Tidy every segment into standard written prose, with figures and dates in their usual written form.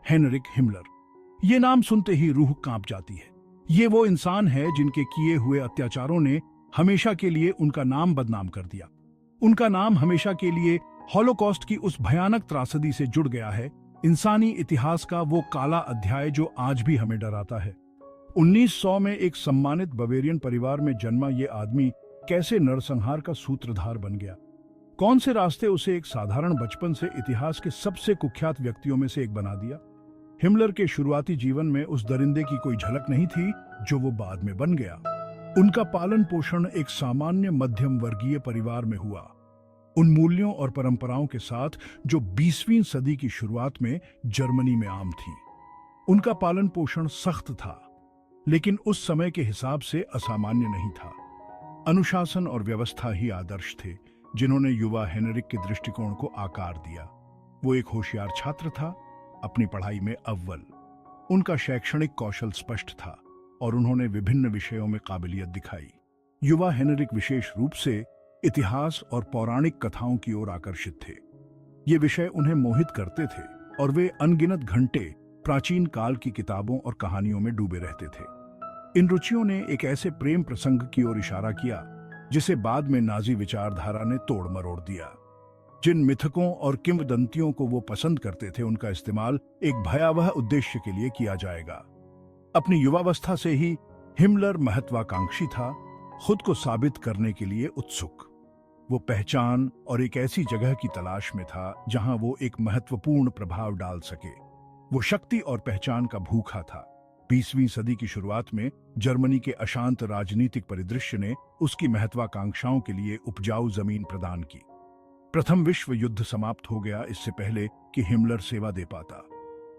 Heinrich Himmler. ये नाम सुनते ही रूह कांप जाती है। ये वो इंसान है जिनके किए हुए अत्याचारों ने हमेशा के लिए उनका नाम बदनाम कर दिया। उनका नाम हमेशा के लिए हॉलोकॉस्ट की उस भयानक त्रासदी से जुड़ गया है, इंसानी इतिहास का वो काला अध्याय जो आज भी हमें डराता है। 1900 में एक सम्मानित बवेरियन परिवार में जन्मा ये आदमी कैसे नरसंहार का सूत्रधार बन गया? कौन से रास्ते उसे एक साधारण बचपन से इतिहास के सबसे कुख्यात व्यक्तियों में से एक बना दिया? हिमलर के शुरुआती जीवन में उस दरिंदे की कोई झलक नहीं थी जो वो बाद में बन गया। उनका पालन पोषण एक सामान्य मध्यम वर्गीय परिवार में हुआ, उन मूल्यों और परंपराओं के साथ जो 20वीं सदी की शुरुआत में जर्मनी में आम थी। उनका पालन पोषण सख्त था, लेकिन उस समय के हिसाब से असामान्य नहीं था। अनुशासन और व्यवस्था ही आदर्श थे जिन्होंने युवा हेनरिक के दृष्टिकोण को आकार दिया। वो एक होशियार छात्र था, अपनी पढ़ाई में अव्वल। उनका शैक्षणिक कौशल स्पष्ट था और उन्होंने विभिन्न विषयों में काबिलियत दिखाई। युवा हेनरिक विशेष रूप से इतिहास और पौराणिक कथाओं की ओर आकर्षित थे। ये विषय उन्हें मोहित करते थे और वे अनगिनत घंटे प्राचीन काल की किताबों और कहानियों में डूबे रहते थे। इन रुचियों ने एक ऐसे प्रेम प्रसंग की ओर इशारा किया जिसे बाद में नाजी विचारधारा ने तोड़ मरोड़ दिया। जिन मिथकों और किंवदंतियों को वो पसंद करते थे, उनका इस्तेमाल एक भयावह उद्देश्य के लिए किया जाएगा। अपनी युवावस्था से ही हिमलर महत्वाकांक्षी था, खुद को साबित करने के लिए उत्सुक। वो पहचान और एक ऐसी जगह की तलाश में था जहां वो एक महत्वपूर्ण प्रभाव डाल सके। वो शक्ति और पहचान का भूखा था। 20वीं सदी की शुरुआत में जर्मनी के अशांत राजनीतिक परिदृश्य ने उसकी महत्वाकांक्षाओं के लिए उपजाऊ जमीन प्रदान की। प्रथम विश्व युद्ध समाप्त हो गया इससे पहले कि हिमलर सेवा दे पाता।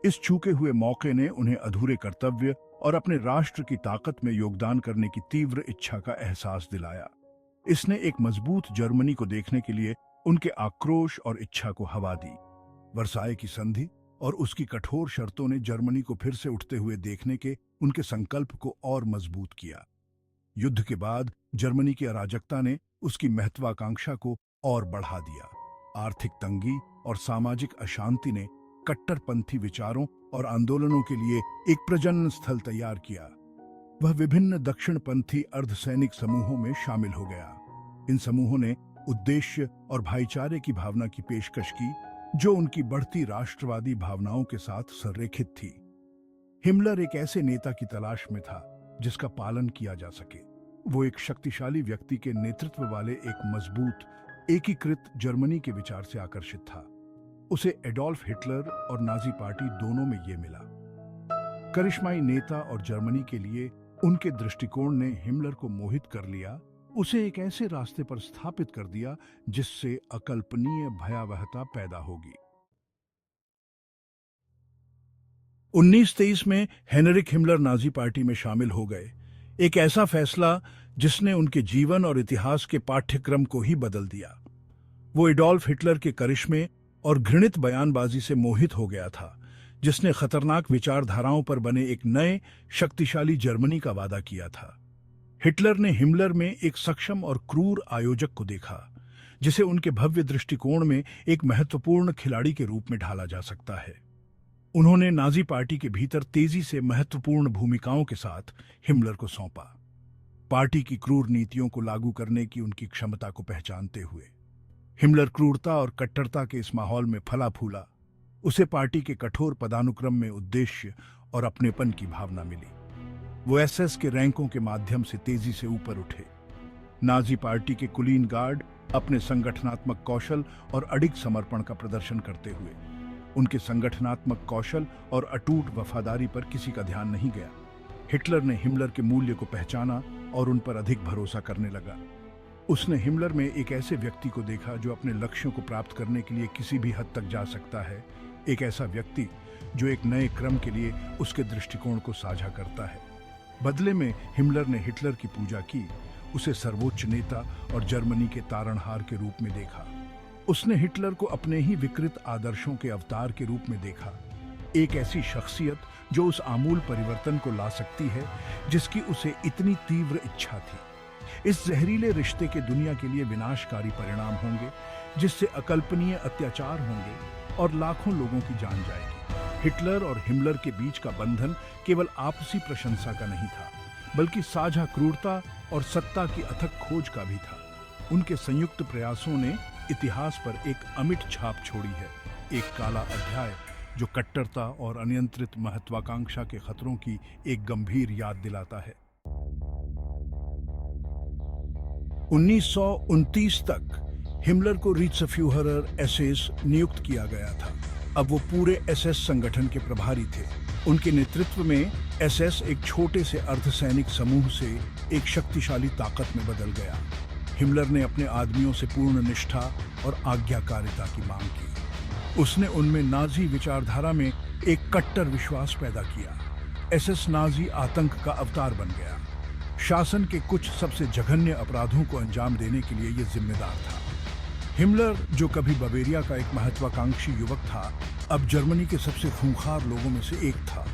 इस चूके हुए मौके ने उन्हें अधूरे कर्तव्य और अपने राष्ट्र की ताकत में योगदान करने की तीव्र इच्छा का एहसास दिलाया। इसने एक मजबूत जर्मनी को देखने के लिए उनके आक्रोश और इच्छा को हवा दी। वर्साय की संधि और उसकी कठोर शर्तों ने जर्मनी को फिर से उठते हुए देखने के उनके संकल्प को और मजबूत किया। युद्ध के बाद जर्मनी की अराजकता ने उसकी महत्वाकांक्षा को और बढ़ा दिया। आर्थिक तंगी और सामाजिक अशांति ने कट्टरपंथी विचारों और आंदोलनों के लिए एक प्रजनन स्थल तैयार किया। वह विभिन्न दक्षिणपंथी अर्धसैनिक समूहों में शामिल हो गया। इन समूहों ने उद्देश्य और भाईचारे की भावना की पेशकश की जो उनकी बढ़ती राष्ट्रवादी भावनाओं के साथ संरेखित थी। हिमलर एक ऐसे नेता की तलाश में था जिसका पालन किया जा सके। वो एक शक्तिशाली व्यक्ति के नेतृत्व वाले एक मजबूत एकीकृत जर्मनी के विचार से आकर्षित था। उसे एडोल्फ हिटलर और नाजी पार्टी दोनों में ये मिला। करिश्माई नेता और जर्मनी के लिए उनके दृष्टिकोण ने हिमलर को मोहित कर लिया, उसे एक ऐसे रास्ते पर स्थापित कर दिया जिससे अकल्पनीय भयावहता पैदा होगी। 1923 में हेनरिक हिमलर नाजी पार्टी में शामिल हो गए। एक ऐसा फैसला जिसने उनके जीवन और इतिहास के पाठ्यक्रम को ही बदल दिया। वो एडोल्फ हिटलर के करिश्मे और घृणित बयानबाजी से मोहित हो गया था, जिसने खतरनाक विचारधाराओं पर बने एक नए शक्तिशाली जर्मनी का वादा किया था। हिटलर ने हिमलर में एक सक्षम और क्रूर आयोजक को देखा, जिसे उनके भव्य दृष्टिकोण में एक महत्वपूर्ण खिलाड़ी के रूप में ढाला जा सकता है। उन्होंने नाजी पार्टी के भीतर तेजी से महत्वपूर्ण भूमिकाओं के साथ हिमलर को सौंपा। पार्टी की क्रूर नीतियों को लागू करने की उनकी क्षमता को पहचानते हुए हिमलर क्रूरता और कट्टरता के इस माहौल में फला फूला। उसे पार्टी के कठोर पदानुक्रम में उद्देश्य और अपनेपन की भावना मिली। वो एसएस के रैंकों के माध्यम से तेजी से ऊपर उठे। नाजी पार्टी के कुलीन गार्ड अपने संगठनात्मक कौशल और अडिग समर्पण का प्रदर्शन करते हुए, उनके संगठनात्मक कौशल और अटूट वफादारी पर किसी का ध्यान नहीं गया। हिटलर ने हिमलर के मूल्य को पहचाना और उन पर अधिक भरोसा करने लगा। उसने हिमलर में एक ऐसे व्यक्ति को देखा जो अपने लक्ष्यों को प्राप्त करने के लिए किसी भी हद तक जा सकता है, एक ऐसा व्यक्ति जो एक नए क्रम के लिए उसके दृष्टिकोण को साझा करता है। बदले में हिमलर ने हिटलर की पूजा की, उसे सर्वोच्च नेता और जर्मनी के तारणहार के रूप में देखा। उसने हिटलर को अपने ही विकृत आदर्शों के अवतार के रूप में देखा, एक ऐसी शख्सियत जो उस आमूल परिवर्तन को ला सकती है जिसकी उसे इतनी तीव्र इच्छा थी। इस जहरीले रिश्ते के दुनिया के लिए विनाशकारी परिणाम होंगे, जिससे अकल्पनीय अत्याचार होंगे और लाखों लोगों की जान जाएगी। हिटलर और हिमलर के बीच का बंधन केवल आपसी प्रशंसा का नहीं था, बल्कि साझा क्रूरता और सत्ता की अथक खोज का भी था। उनके संयुक्त प्रयासों ने इतिहास पर एक अमिट छाप छोड़ी है, एक काला अध्याय जो कट्टरता और अनियंत्रित महत्वाकांक्षा के खतरों की एक गंभीर याद दिलाता है। 1929 तक हिमलर को रीत्सफ्यूहरर एसएस नियुक्त किया गया था। अब वो पूरे एसएस संगठन के प्रभारी थे। उनके नेतृत्व में एसएस एक छोटे से अर्धसैनिक समूह से एक शक्तिशाली ताकत में बदल गया। हिमलर ने अपने आदमियों से पूर्ण निष्ठा और आज्ञाकारिता की मांग की। उसने उनमें नाजी विचारधारा में एक कट्टर विश्वास पैदा किया। एसएस नाजी आतंक का अवतार बन गया। शासन के कुछ सबसे जघन्य अपराधों को अंजाम देने के लिए यह जिम्मेदार था। हिमलर, जो कभी बवेरिया का एक महत्वाकांक्षी युवक था, अब जर्मनी के सबसे खूंखार लोगों में से एक था।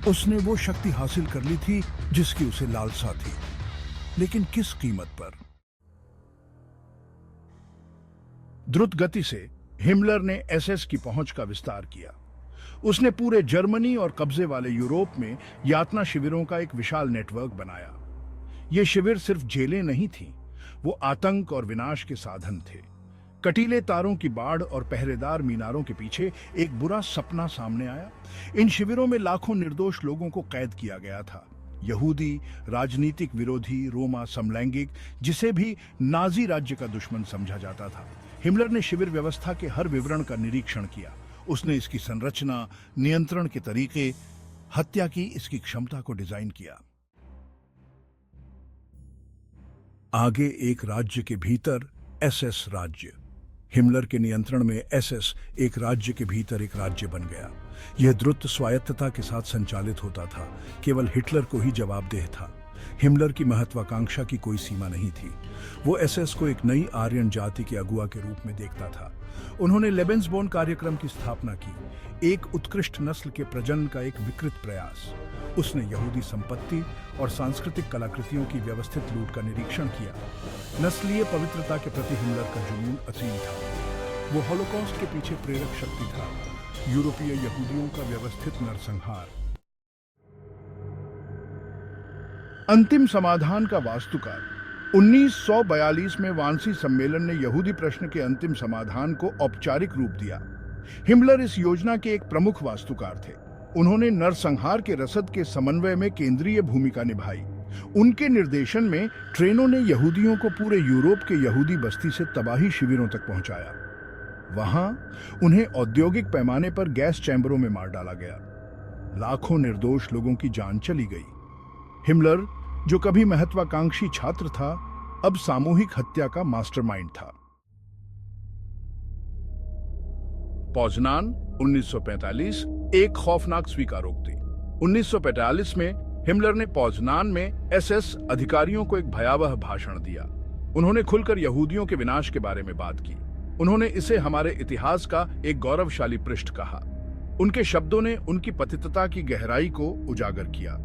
उसने वो शक्ति हासिल कर ली थी जिसकी उसे लालसा थी, लेकिन किस कीमत पर? द्रुत गति से हिमलर ने एसएस की पहुंच का विस्तार किया। उसने पूरे जर्मनी और कब्जे वाले यूरोप में यातना शिविरों का एक विशाल नेटवर्क बनाया। ये शिविर सिर्फ जेलें नहीं थीं, वो आतंक और विनाश के साधन थे। कटीले तारों की बाढ़ और पहरेदार मीनारों के पीछे एक बुरा सपना सामने आया। इन शिविरों में लाखों निर्दोष लोगों को कैद किया गया था। यहूदी, राजनीतिक विरोधी, रोमा, समलैंगिक, जिसे भी नाजी राज्य का दुश्मन समझा जाता था। हिमलर ने शिविर व्यवस्था के हर विवरण का निरीक्षण किया। उसने इसकी संरचना, नियंत्रण के तरीके, हत्या की इसकी क्षमता को डिजाइन किया। आगे एक राज्य के भीतर एसएस राज्य। हिमलर के नियंत्रण में एसएस एक राज्य के भीतर एक राज्य बन गया। यह द्रुत स्वायत्तता के साथ संचालित होता था, केवल हिटलर को ही जवाबदेह था। हिमलर की महत्वाकांक्षा की कोई सीमा नहीं थी। वो एसएस को एक नई आर्यन जाति के अगुआ के रूप में देखता था। उन्होंने लेबेंसबोर्न कार्यक्रम की स्थापना की, एक उत्कृष्ट नस्ल के प्रजनन का एक विकृत प्रयास। उसने यहूदी संपत्ति और सांस्कृतिक कलाकृतियों की व्यवस्थित लूट का निरीक्षण किया। नस्लीय पवित्रता के प्रति हिमलर का जुनून असीम था। वो हॉलोकॉस्ट के पीछे प्रेरक शक्ति था, यूरोपीय यहूदियों का व्यवस्थित नरसंहार। अंतिम समाधान का वास्तुकार। 1942 में वांसी सम्मेलन ने यहूदी प्रश्न के अंतिम समाधान को औपचारिक रूप दिया। हिमलर इस योजना के एक प्रमुख वास्तुकार थे। उन्होंने नरसंहार के रसद के समन्वय में केंद्रीय भूमिका निभाई। उनके निर्देशन में ट्रेनों ने यहूदियों को पूरे यूरोप के यहूदी बस्ती से तबाही शिविरों तक पहुंचाया। वहां उन्हें औद्योगिक पैमाने पर गैस चैम्बरों में मार डाला गया। लाखों निर्दोष लोगों की जान चली गई। हिमलर, जो कभी महत्वाकांक्षी छात्र था, अब सामूहिक हत्या का मास्टरमाइंड था। पोज़नान 1945 एक खौफनाक स्वीकारोक्ति। 1945 में हिमलर ने पोज़नान में एसएस अधिकारियों को एक भयावह भाषण दिया। उन्होंने खुलकर यहूदियों के विनाश के बारे में बात की। उन्होंने इसे हमारे इतिहास का एक गौरवशाली पृष्ठ कहा। उनके शब्दों ने उनकी पतितता की गहराई को उजागर किया।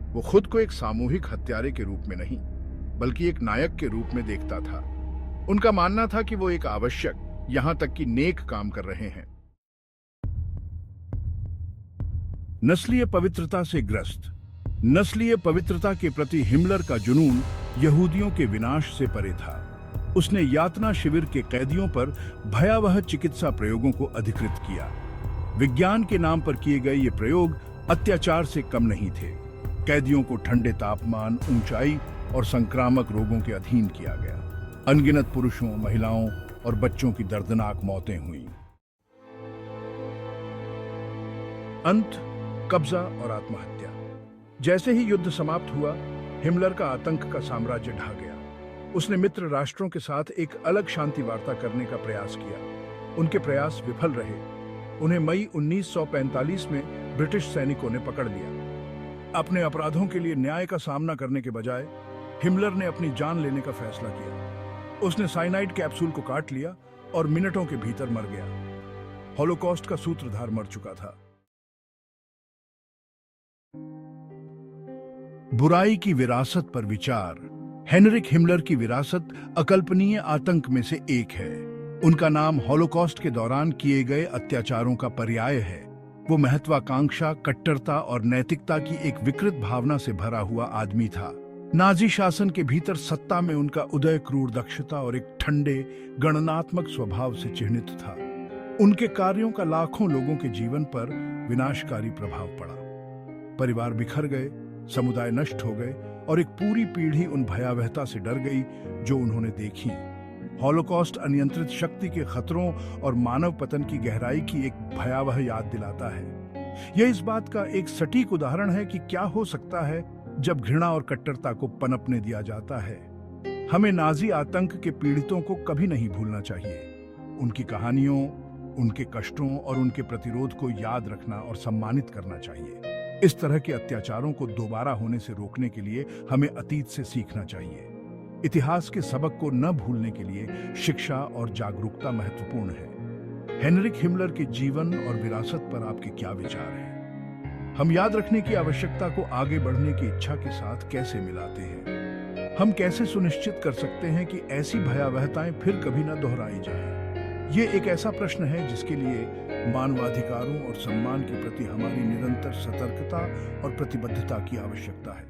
वो खुद को एक सामूहिक हत्यारे के रूप में नहीं, बल्कि एक नायक के रूप में देखता था। उनका मानना था कि वो एक आवश्यक, यहां तक कि नेक काम कर रहे हैं। नस्लीय पवित्रता से ग्रस्त। नस्लीय पवित्रता के प्रति हिमलर का जुनून यहूदियों के विनाश से परे था। उसने यातना शिविर के कैदियों पर भयावह चिकित्सा प्रयोगों को अधिकृत किया। विज्ञान के नाम पर किए गए ये प्रयोग अत्याचार से कम नहीं थे। कैदियों को ठंडे तापमान, ऊंचाई और संक्रामक रोगों के अधीन किया गया। अनगिनत पुरुषों, महिलाओं और बच्चों की दर्दनाक मौतें हुईं। अंत, कब्जा और आत्महत्या। जैसे ही युद्ध समाप्त हुआ, हिमलर का आतंक का साम्राज्य ढह गया। उसने मित्र राष्ट्रों के साथ एक अलग शांति वार्ता करने का प्रयास किया। उनके प्रयास विफल रहे। उन्हें मई 1945 में ब्रिटिश सैनिकों ने पकड़ लिया। अपने अपराधों के लिए न्याय का सामना करने के बजाय हिमलर ने अपनी जान लेने का फैसला किया। उसने साइनाइड कैप्सूल को काट लिया और मिनटों के भीतर मर गया। हॉलोकॉस्ट का सूत्रधार मर चुका था। बुराई की विरासत पर विचार। हेनरिक हिमलर की विरासत अकल्पनीय आतंक में से एक है। उनका नाम हॉलोकॉस्ट के दौरान किए गए अत्याचारों का पर्याय है। वो महत्वाकांक्षा, कट्टरता और नैतिकता की एक विकृत भावना से भरा हुआ आदमी था। नाजी शासन के भीतर सत्ता में उनका उदय क्रूर दक्षता और एक ठंडे, गणनात्मक स्वभाव से चिह्नित था। उनके कार्यों का लाखों लोगों के जीवन पर विनाशकारी प्रभाव पड़ा। परिवार बिखर गए, समुदाय नष्ट हो गए और एक पूरी पीढ़ी उन भयावहता से डर गई जो उन्होंने देखी। हॉलोकॉस्ट अनियंत्रित शक्ति के खतरों और मानव पतन की गहराई की एक भयावह याद दिलाता है। यह इस बात का एक सटीक उदाहरण है कि क्या हो सकता है जब घृणा और कट्टरता को पनपने दिया जाता है। हमें नाजी आतंक के पीड़ितों को कभी नहीं भूलना चाहिए। उनकी कहानियों, उनके कष्टों और उनके प्रतिरोध को याद रखना और सम्मानित करना चाहिए। इस तरह के अत्याचारों को दोबारा होने से रोकने के लिए हमें अतीत से सीखना चाहिए। इतिहास के सबक को न भूलने के लिए शिक्षा और जागरूकता महत्वपूर्ण है। हेनरिक हिमलर के जीवन और विरासत पर आपके क्या विचार हैं? हम याद रखने की आवश्यकता को आगे बढ़ने की इच्छा के साथ कैसे मिलाते हैं? हम कैसे सुनिश्चित कर सकते हैं कि ऐसी भयावहताएं फिर कभी न दोहराई जाएं? ये एक ऐसा प्रश्न है जिसके लिए मानवाधिकारों और सम्मान के प्रति हमारी निरंतर सतर्कता और प्रतिबद्धता की आवश्यकता है।